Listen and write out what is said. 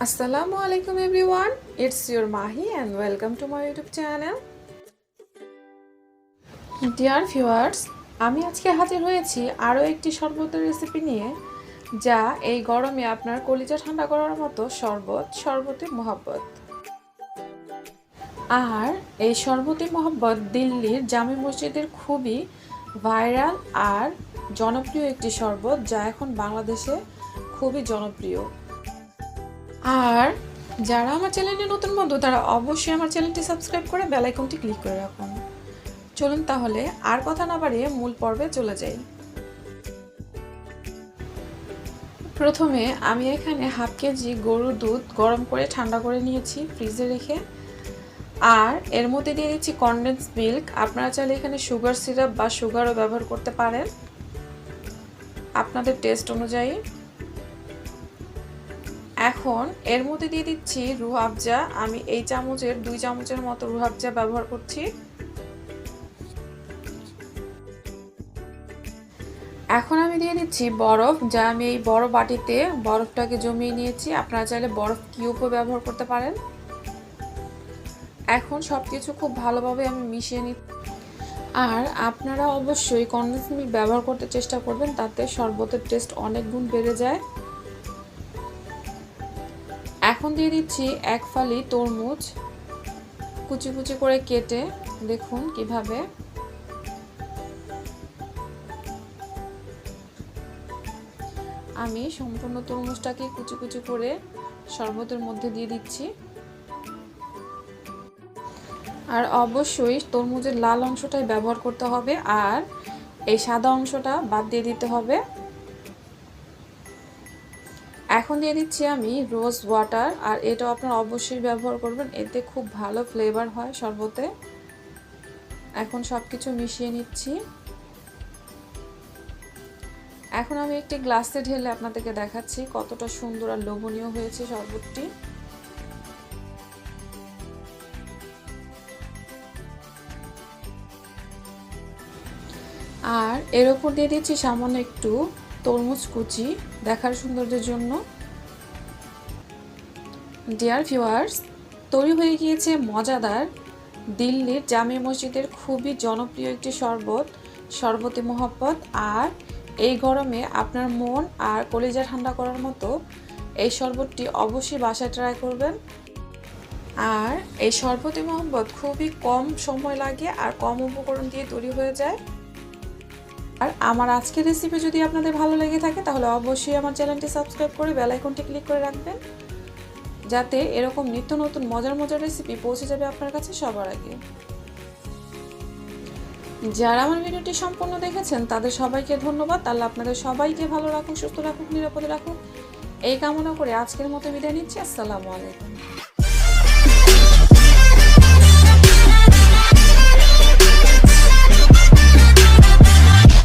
Assalamu alaikum everyone, it's your Mahi and welcome to my YouTube channel. Dear viewers, আমি আজকে হাজির হয়েছি আরও একটি শরবতের রেসিপি নিয়ে, যা এই গরমে আপনার কলিজা ঠান্ডা করার মতো শরবত-ই-মোহাব্বত। আর এই শরবত-ই-মোহাব্বত দিল্লির জামে মসজিদের খুবই ভাইরাল আর জনপ্রিয় একটি শরবত, যা এখন বাংলাদেশে খুবই জনপ্রিয়। আর যারা আমার চ্যানেলে নতুন বন্ধু, তারা অবশ্যই আমার চ্যানেলটি সাবস্ক্রাইব করে বেল আইকনটি ক্লিক করে রাখুন। চলুন তাহলে আর কথা না বাড়িয়ে মূল পর্বে চলে যাই। প্রথমে আমি এখানে হাফ কেজি গরুর দুধ গরম করে ঠান্ডা করে নিয়েছি ফ্রিজে রেখে। আর এর মধ্যে দিয়ে দিচ্ছি কনডেন্স মিল্ক। আপনারা চাইলে এখানে সুগার সিরাপ বা সুগারও ব্যবহার করতে পারেন আপনাদের টেস্ট অনুযায়ী। এখন এর মধ্যে দিয়ে দিচ্ছি রুহ আফজা। আমি এই চামচের 2 চামচের মতো রুহ আফজা ব্যবহার করছি। এখন আমি দিয়ে দিচ্ছি বরফ, যা আমি এই বড় বাটিতে বরফটাকে জমিয়ে নিয়েছি। আপনারা চাইলে বরফ কিউবও ব্যবহার করতে পারেন। এখন সবকিছু খুব ভালোভাবে আমি মিশিয়ে নিচ্ছি। আর আপনারা অবশ্যই কনডেন্স মিল্ক ব্যবহার করতে চেষ্টা করবেন, তাতে শরবতের টেস্ট অনেক গুণ বেড়ে যায়। এখন দিয়ে দিচ্ছি 1 ফালি তরমুজ কুচি কুচি করে কেটে, দেখুন কিভাবে। আমি সম্পূর্ণ তরমুজটাকে কুচি কুচি করে শরবতের মধ্যে দিয়ে দিচ্ছি। আর অবশ্যই তরমুজের লাল অংশটাই ব্যবহার করতে হবে, আর এই সাদা অংশটা বাদ দিয়ে দিতে হবে। এখন দিয়ে দিচ্ছি আমি রোজ ওয়াটার, আর এটা আপনারা অবশ্যই ব্যবহার করবেন, এতে খুব ভালো ফ্লেভার হয় শরবতে। এখন সব কিছু মিশিয়ে নিচ্ছি। এখন আমি একটি গ্লাসে ঢেলে আপনাদেরকে দেখাচ্ছি কতটা সুন্দর আর লোভনীয় হয়েছে শরবতটি। আর এর উপর দিয়ে দিচ্ছি সামান্য একটু তরমুজ কুচি, দেখার সৌন্দর্যের জন্য। ডিয়ার ভিউয়ার্স, তৈরি হয়ে গিয়েছে মজাদার দিল্লির জামে মসজিদের খুবই জনপ্রিয় একটি শরবত-ই-মোহাব্বত। আর এই গরমে আপনার মন আর কলিজা ঠান্ডা করার মতো এই শরবতটি অবশ্যই বাসায় ট্রাই করবেন। আর এই শরবত-ই-মোহাব্বত খুবই কম সময় লাগে আর কম উপকরণ দিয়ে তৈরি হয়ে যায়। আর আমার আজকের রেসিপি যদি আপনাদের ভালো লেগে থাকে, তাহলে অবশ্যই আমার চ্যানেলটি সাবস্ক্রাইব করে বেল আইকনটি ক্লিক করে রাখবেন, যাতে এরকম নিত্য নতুন মজার মজার রেসিপি পৌঁছে যাবে আপনার কাছে সবার আগে। যারা আমার ভিডিওটি সম্পূর্ণ দেখেছেন, তাদের সবাইকে ধন্যবাদ। আল্লাহ আপনাদের সবাইকে ভালো রাখুন, সুস্থ রাখুন, নিরাপদে রাখুন, এই কামনা করে আজকের মতো বিদায় নিচ্ছি। আসসালামু আলাইকুম।